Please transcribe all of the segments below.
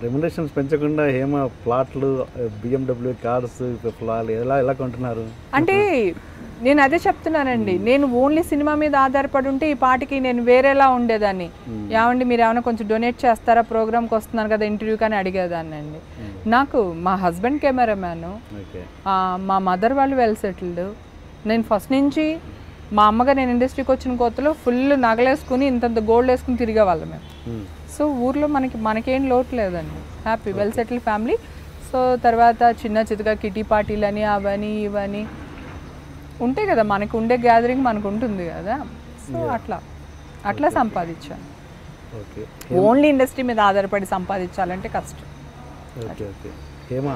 Remunerations పెంచకుండా హేమ ప్లాట్లు, BMW cars, ప్లాట్లు ఎలా కొంటున్నారు? అంటే నేను అదే చెప్తున్నానండి, నేను ఓన్లీ సినిమా మీద ఆధారపడి ఉంటే ఈ పాటికి నేను వేరేలా ఉండేదాన్ని. ఏమండి మీరు ఏమైనా కొంచెం డొనేట్ చేస్తారా, ప్రోగ్రామ్కి వస్తున్నాను కదా ఇంటర్వ్యూ కానీ అడిగేదాన్ని అండి. నాకు మా హస్బెండ్ కెమెరామ్యాన్, మా మదర్ వాళ్ళు వెల్ సెటిల్డ్. నేను ఫస్ట్ నుంచి మా అమ్మగా నేను ఇండస్ట్రీకి వచ్చిన కొత్తలో ఫుల్ నగలేసుకుని ఇంతంత గోల్డ్ వేసుకుని తిరిగేవాళ్ళం మేము. సో ఊర్లో మనకేం లోటు లేదండి, happy well settled family. So తర్వాత చిన్న చితగా కిటీ పార్టీలని అవని ఇవని ఉంటాయి కదా, మనకు ఉండే గ్యాదరింగ్ మనకు ఉంటుంది కదా. సో అట్లా సంపాదించాను. ఓన్లీ ఇండస్ట్రీ మీద ఆధారపడి సంపాదించాలంటే కష్టం.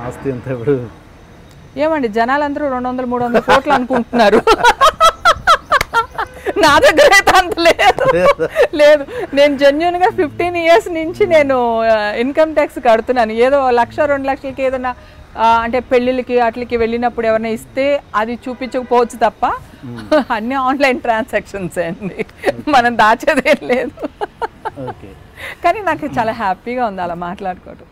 ఆస్తి ఎంత ఇప్పుడు? ఏమండి జనాలందరూ 200-300 కోట్లు అనుకుంటున్నారు. నా దగ్గర అయితే అంత లేదు. నేను జెన్యున్గా 15 years నుంచి నేను ఇన్కమ్ ట్యాక్స్ కడుతున్నాను. ఏదో 1-2 లక్షలకి ఏదైనా అంటే పెళ్ళిళ్ళకి అట్లకి వెళ్ళినప్పుడు ఎవరైనా ఇస్తే అది చూపించకపోవచ్చు తప్ప అన్ని ఆన్లైన్ ట్రాన్సాక్షన్స్ అండి, మనం దాచేదేం లేదు. కానీ నాకు చాలా హ్యాపీగా ఉంది అలా మాట్లాడుకోవడం.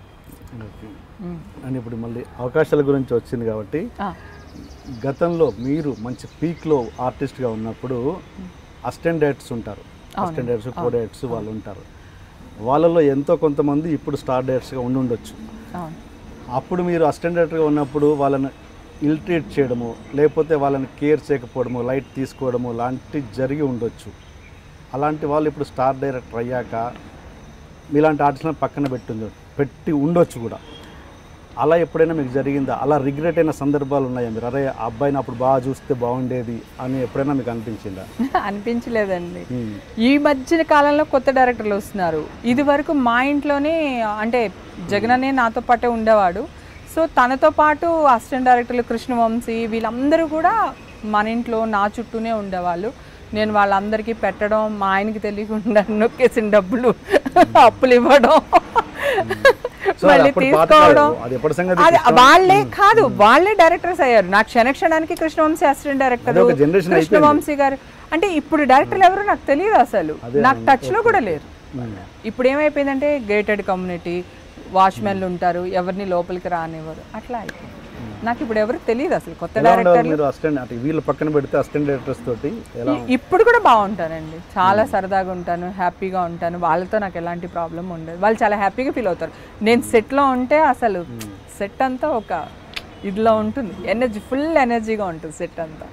అని ఇప్పుడు మళ్ళీ అవకాశాల గురించి వచ్చింది కాబట్టి, గతంలో మీరు మంచి పీక్లో ఆర్టిస్ట్గా ఉన్నప్పుడు అసిస్టెంట్ డైరెక్టర్స్ ఉంటారు, అసిస్టెంట్ డైరెక్టర్స్, కో డైరెక్టర్స్ వాళ్ళు ఉంటారు. వాళ్ళలో ఎంతో కొంతమంది ఇప్పుడు స్టార్ డైరెక్టర్స్గా ఉండొచ్చు. అప్పుడు మీరు అసిస్టెంట్ డైరెక్టర్గా ఉన్నప్పుడు వాళ్ళని ఇల్ట్రీట్ చేయడము, లేకపోతే వాళ్ళని కేర్ చేయకపోవడము, లైట్ తీసుకోవడము లాంటివి జరిగి ఉండొచ్చు. అలాంటి వాళ్ళు ఇప్పుడు స్టార్ డైరెక్టర్ అయ్యాక మీలాంటి ఆర్టిస్ట్లను పక్కన పెట్టి ఉండొచ్చు కూడా. అలా ఎప్పుడైనా మీకు జరిగిందా? అలా రిగ్రెట్ అయిన సందర్భాలు ఉన్నాయా? మీరు అరే ఆ అబ్బాయిని అప్పుడు బాగా చూస్తే బాగుండేది అని ఎప్పుడైనా మీకు అనిపించిందా? అనిపించలేదండి. ఈ మధ్య కాలంలో కొత్త డైరెక్టర్లు వస్తున్నారు. ఇది వరకు మా ఇంట్లోనే అంటే జగన్ అనే నాతో పాటే ఉండేవాడు. సో తనతో పాటు అసిస్టెంట్ డైరెక్టర్లు కృష్ణవంశీ వీళ్ళందరూ కూడా మన ఇంట్లో నా చుట్టూనే ఉండేవాళ్ళు. నేను వాళ్ళందరికీ పెట్టడం, మా ఆయనకి తెలియకుండా నొక్కేసిన డబ్బులు అప్పులు ఇవ్వడం, మళ్ళీ తీసుకోవడం. అది వాళ్ళే కాదు, వాళ్ళే డైరెక్టర్స్ అయ్యారు. నాకు క్షణక్షణానికి కృష్ణవంశీ అసిస్టెంట్ డైరెక్టర్, కృష్ణవంశీ గారు. అంటే ఇప్పుడు డైరెక్టర్లు ఎవరు నాకు తెలియదు, అసలు నాకు టచ్ లో కూడా లేరు. ఇప్పుడు ఏమైపోయిందంటే గేటెడ్ కమ్యూనిటీ, వాచ్మెన్లు ఉంటారు, ఎవరిని లోపలికి రానివ్వరు, అట్లా అయిపోయింది. నాకు ఇప్పుడు ఎవరు తెలియదు అసలు కొత్త డైరెక్టర్లు. ఇప్పుడు కూడా బాగుంటానండి, చాలా సరదాగా ఉంటాను, హ్యాపీగా ఉంటాను. వాళ్ళతో నాకు ఎలాంటి ప్రాబ్లం ఉండదు, వాళ్ళు చాలా హ్యాపీగా ఫీల్ అవుతారు. నేను సెట్లో ఉంటే అసలు సెట్ అంతా ఒక ఇదిలో ఉంటుంది, ఎనర్జీ, ఫుల్ ఎనర్జీగా ఉంటుంది సెట్ అంతా,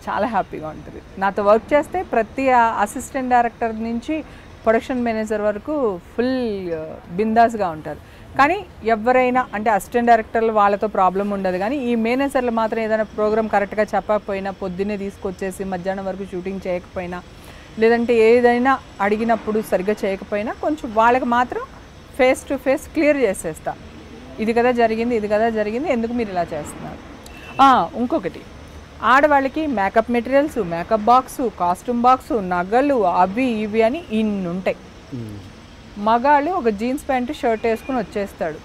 చాలా హ్యాపీగా ఉంటుంది. నాతో వర్క్ చేస్తే ప్రతి అసిస్టెంట్ డైరెక్టర్ నుంచి ప్రొడక్షన్ మేనేజర్ వరకు ఫుల్ బిందాస్గా ఉంటారు. కానీ ఎవరైనా అంటే అసిస్టెంట్ డైరెక్టర్లు వాళ్ళతో ప్రాబ్లం ఉండదు, కానీ ఈ మేనేజర్లు మాత్రం ఏదైనా ప్రోగ్రామ్ కరెక్ట్గా చెప్పకపోయినా, పొద్దున్నే తీసుకొచ్చేసి మధ్యాహ్నం వరకు షూటింగ్ చేయకపోయినా, లేదంటే ఏదైనా అడిగినప్పుడు సరిగ్గా చేయకపోయినా కొంచెం వాళ్ళకి మాత్రం ఫేస్ టు ఫేస్ క్లియర్ చేసేస్తా, ఇది కదా జరిగింది, ఇది కదా జరిగింది, ఎందుకు మీరు ఇలా చేస్తున్నారు. ఇంకొకటి, ఆడవాళ్ళకి makeup materials, makeup box, costume box, నగలు, అవి ఇవి అని ఇన్ని ఉంటాయి. మగాళ్ళు ఒక జీన్స్ ప్యాంటు షర్ట్ వేసుకుని వచ్చేస్తాడు,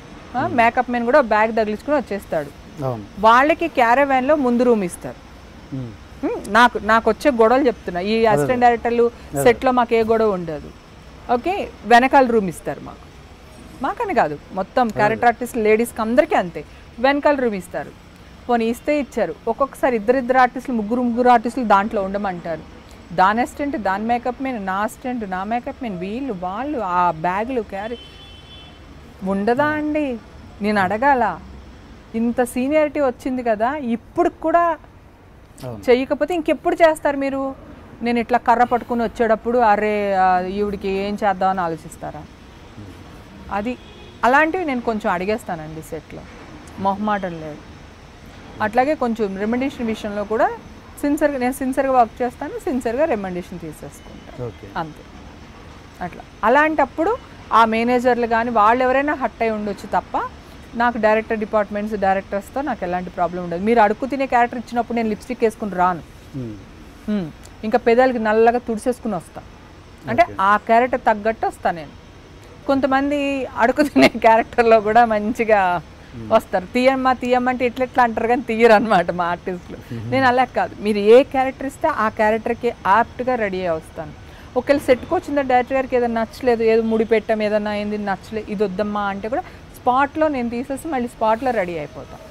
మేకప్ మెన్ కూడా బ్యాగ్ తగిలించుకుని వచ్చేస్తాడు. వాళ్ళకి క్యారవాన్లో ముందు రూమ్ ఇస్తారు. నాకు వచ్చే గొడవలు చెప్తున్నా, ఈ అసిస్టెంట్ డైరెక్టర్లు సెట్లో మాకు ఏ గొడవ ఉండదు. ఓకే, వెనకాల రూమ్ ఇస్తారు మాకని కాదు, మొత్తం క్యారెక్టర్ ఆర్టిస్ట్ లేడీస్కి అందరికీ అంతే, వెనకాల రూమ్ ఇస్తారు. పోనీ ఇస్తే ఇచ్చారు, ఒక్కొక్కసారి ఇద్దరు ఆర్టిస్టులు, ముగ్గురు ఆర్టిస్టులు దాంట్లో ఉండమంటారు. దాని అసిస్టెంట్, దాని మేకప్ మెన్, నా అసిస్టెంట్, నా మేకప్ మెన్, వీళ్ళు వాళ్ళు ఆ బ్యాగులు క్యారీ ఉండదా అండి? నేను అడగాల, ఇంత సీనియారిటీ వచ్చింది కదా, ఇప్పుడు కూడా చెయ్యకపోతే ఇంకెప్పుడు చేస్తారు మీరు? నేను ఇట్లా కర్ర పట్టుకుని వచ్చేటప్పుడు అరే ఈవిడికి ఏం చేద్దామని ఆలోచిస్తారా? అది అలాంటివి నేను కొంచెం అడిగేస్తానండి సెట్లో, మొహమాటం లేదు. అట్లాగే కొంచెం రెమెండేషన్ విషయంలో కూడా నేను సిన్సియర్గా వర్క్ చేస్తాను, సిన్సియర్గా రెమెండేషన్ తీసేసుకుంటాను, అంతే. అట్లా అలాంటప్పుడు ఆ మేనేజర్లు కానీ వాళ్ళు ఎవరైనా హట్ అయి ఉండొచ్చు తప్ప నాకు డైరెక్టర్ డిపార్ట్మెంట్స్, డైరెక్టర్స్తో నాకు ఎలాంటి ప్రాబ్లం ఉండదు. మీరు అడుగు తినే క్యారెక్టర్ ఇచ్చినప్పుడు నేను లిప్స్టిక్ వేసుకుని రాను, ఇంకా పెదాలకి నల్లగా తుడిసేసుకుని వస్తాను, అంటే ఆ క్యారెక్టర్ తగ్గట్టు వస్తాను నేను. కొంతమంది అడుగు తినే క్యారెక్టర్లో కూడా మంచిగా వస్తారు, తీయమ్మంటే ఎట్లెట్లా అంటారు కానీ తీయరు అనమాట మా ఆర్టిస్టులు. నేను అలా కాదు, మీరు ఏ క్యారెక్టర్ ఇస్తే ఆ క్యారెక్టర్కి యాప్ట్గా రెడీ అయ్యి వస్తాను. ఒకవేళ సెట్కి వచ్చిందా డైరెక్టర్ గారికి ఏదైనా నచ్చలేదు, ఏదో ముడి పెట్టాం ఏదన్నా అయింది నచ్చలేదు, ఇది వద్దమ్మా అంటే కూడా స్పాట్లో నేను తీసేసి మళ్ళీ స్పాట్లో రెడీ అయిపోతాను.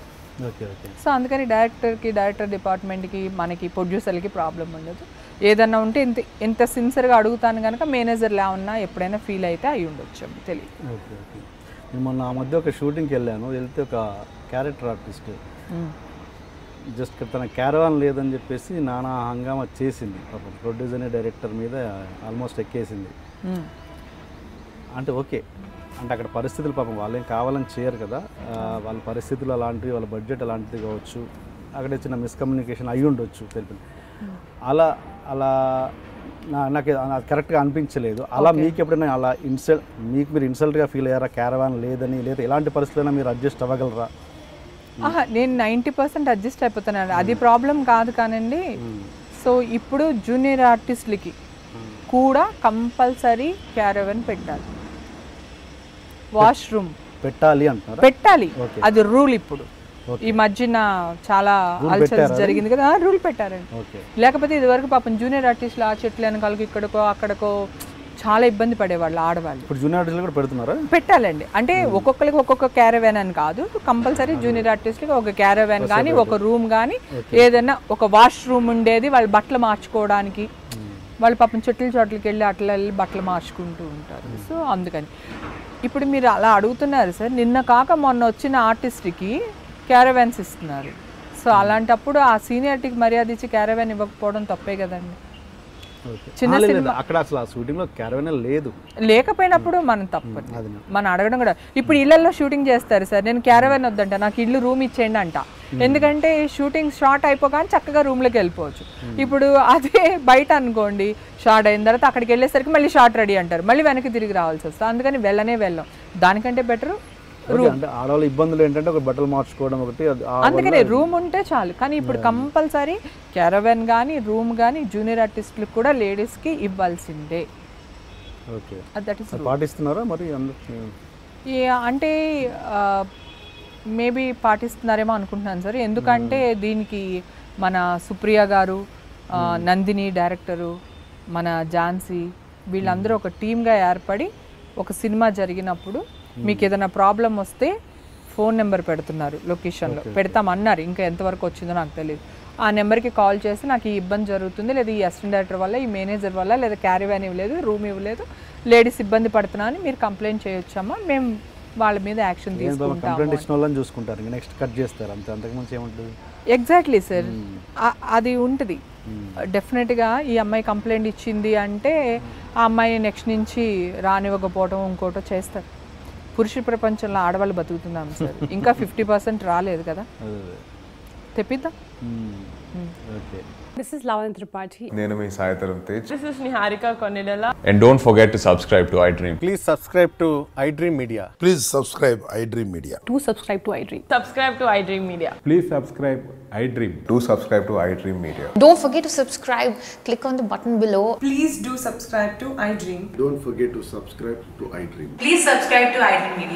సో అందుకని డైరెక్టర్ డిపార్ట్మెంట్కి మనకి ప్రొడ్యూసర్కి ప్రాబ్లం ఉండదు. ఏదన్నా ఉంటే ఎంత సిన్సియర్గా అడుగుతాను కనుక మేనేజర్లు ఏమన్నా ఎప్పుడైనా ఫీల్ అయితే అయి ఉండొచ్చు, తెలియదు. Okay okay. నేను మొన్న ఆ మధ్య ఒక షూటింగ్కి వెళ్ళాను, వెళ్తే ఒక క్యారెక్టర్ ఆర్టిస్ట్ జస్ట్ తన క్యారవాన్ లేదని చెప్పేసి నానా హంగామా చేసింది పాపం. ప్రొడ్యూసర్ డైరెక్టర్ మీద ఆల్మోస్ట్ ఎక్కేసింది. అంటే ఓకే, అంటే అక్కడ పరిస్థితులు పాపం వాళ్ళేం కావాలని చేయరు కదా, వాళ్ళ పరిస్థితులు అలాంటివి, వాళ్ళ బడ్జెట్ అలాంటిది కావచ్చు, అక్కడే చిన్న మిస్కమ్యూనికేషన్ అయి ఉండొచ్చు తెలిపి. అలా అలా నాకు కరెక్ట్గా అనిపించలేదు. అలా మీకు ఎప్పుడైనా అలా మీరు ఇన్సల్ట్గా ఫీల్ అయ్యారా క్యారవాన్ లేదని, లేదా ఎలాంటి పరిస్థితుల్లో మీరు అడ్జస్ట్ అవ్వగలరా? నేను 90% అడ్జస్ట్ అయిపోతున్నాను, అది ప్రాబ్లం కాదు కానండి. సో ఇప్పుడు జూనియర్ ఆర్టిస్టులకి కూడా కంపల్సరీ క్యారవాన్ పెట్టాలి, వాష్రూమ్ పెట్టాలి అంటారా? పెట్టాలి, అది రూల్. ఇప్పుడు ఈ మధ్యన చాలా అల్చర్స్ జరిగింది కదా, రూల్ పెట్టారండి. లేకపోతే ఇది వరకు పాపం జూనియర్ ఆర్టిస్టులు ఆ చెట్లు వెనకాలకి ఇక్కడికో అక్కడికో చాలా ఇబ్బంది పడేవాళ్ళు ఆడవాళ్ళు. ఇప్పుడు జూనియర్ ఆర్టిస్టులు కూడా పెడుతున్నారా? పెట్టాలండి. అంటే ఒక్కొక్కరికి ఒక్కొక్క క్యారవాన్ అని కాదు, కంపల్సరీ జూనియర్ ఆర్టిస్టులకి ఒక క్యారవాన్ కానీ ఒక రూమ్ కానీ ఏదైనా ఒక వాష్రూమ్ ఉండేది, వాళ్ళు బట్టలు మార్చుకోవడానికి. వాళ్ళు పాపం చోట్లకి వెళ్ళి అట్లా వెళ్ళి బట్టలు మార్చుకుంటూ ఉంటారు. సో అందుకని ఇప్పుడు మీరు అలా అడుగుతున్నారు సార్, నిన్న కాక మొన్న వచ్చిన ఆర్టిస్ట్కి క్యారవాన్స్ ఇస్తున్నారు. సో అలాంటప్పుడు ఆ సీనియారిటీకి మర్యాద ఇచ్చి క్యారవాన్ ఇవ్వకపోవడం తప్పే కదండి. చిన్న సినిమా అక్కడ అసలు ఆ షూటింగ్లో క్యారవాన్ లేదు, లేకపోయినప్పుడు మనం తప్పు, మనం అడగడం కూడా. ఇప్పుడు ఇళ్లలో షూటింగ్ చేస్తారు సార్, నేను క్యారవాన్ వద్దంట, నాకు ఇల్లు రూమ్ ఇచ్చేయండి అంట. ఎందుకంటే షూటింగ్ షార్ట్ అయిపోగానే చక్కగా రూమ్లోకి వెళ్ళిపోవచ్చు. ఇప్పుడు అదే బయట అనుకోండి, షార్ట్ అయిన తర్వాత అక్కడికి వెళ్ళేసరికి మళ్ళీ షార్ట్ రెడీ అంటారు, మళ్ళీ వెనక్కి తిరిగి రావాల్సి వస్తుంది. అందుకని వెళ్ళం, దానికంటే బెటర్ ఆడవాళ్ళ ఇబ్బందులు ఏంటంటే ఒక బట్టలు మార్చుకోవడం ఒకటి, అందుకని రూమ్ ఉంటే చాలు. కానీ ఇప్పుడు కంపల్సరీ క్యారవాన్ కానీ రూమ్ కానీ జూనియర్ ఆర్టిస్టులకు కూడా లేడీస్కి ఇవ్వాల్సిందే. పాటిస్తున్నారా మరి? అంటే మేబీ పాటిస్తున్నారేమో అనుకుంటున్నాను సార్. ఎందుకంటే దీనికి మన సుప్రియ గారు, నందిని డైరెక్టరు, మన ఝాన్సీ వీళ్ళందరూ ఒక టీమ్గా ఏర్పడి ఒక సినిమా జరిగినప్పుడు మీకు ఏదైనా ప్రాబ్లం వస్తే ఫోన్ నెంబర్ పెడుతున్నారు, లొకేషన్లో పెడతామన్నారు, ఇంకా ఎంతవరకు వచ్చిందో నాకు తెలియదు. ఆ నెంబర్కి కాల్ చేసి నాకు ఈ ఇబ్బంది జరుగుతుంది, లేదా ఈ అసిస్టెంట్ డైరెక్టర్ వల్ల, ఈ మేనేజర్ వల్ల, లేదా క్యారవాన్ ఇవ్వలేదు, రూమ్ ఇవ్వలేదు, లేడీస్ ఇబ్బంది పడుతున్నా అని మీరు కంప్లైంట్ చేయొచ్చమ్మా, మేము వాళ్ళ మీద యాక్షన్ తీసుకుంటాం. చూసుకుంటారు, నెక్స్ట్ కట్ చేస్తారు అంతే, అంతకుమించి ఏముంటుంది. ఎగ్జాక్ట్లీ సార్, అది ఉంటుంది. డెఫినెట్గా ఈ అమ్మాయి కంప్లైంట్ ఇచ్చింది అంటే ఆ అమ్మాయి నెక్స్ట్ నుంచి రానివ్వకపోవడం ఇంకోటో చేస్తారు. పురుష ప్రపంచంలో ఆడవాళ్ళు బతుకుతున్నాం సార్, ఇంకా 50% రాలేదు కదా, తెప్పిద్దాం. This is Lavan Tripathi. నేను మీ Sai Dharam Tej. This is Niharika Konidala. And don't forget to subscribe to iDream. Please subscribe to iDream Media. Please subscribe iDream Media. Do subscribe to iDream. Subscribe to iDream Media. Please subscribe iDream. Do subscribe to iDream Media. Don't forget to subscribe. Click on the button below. Please do subscribe to iDream. Don't forget to subscribe to iDream. Please subscribe to iDream Media.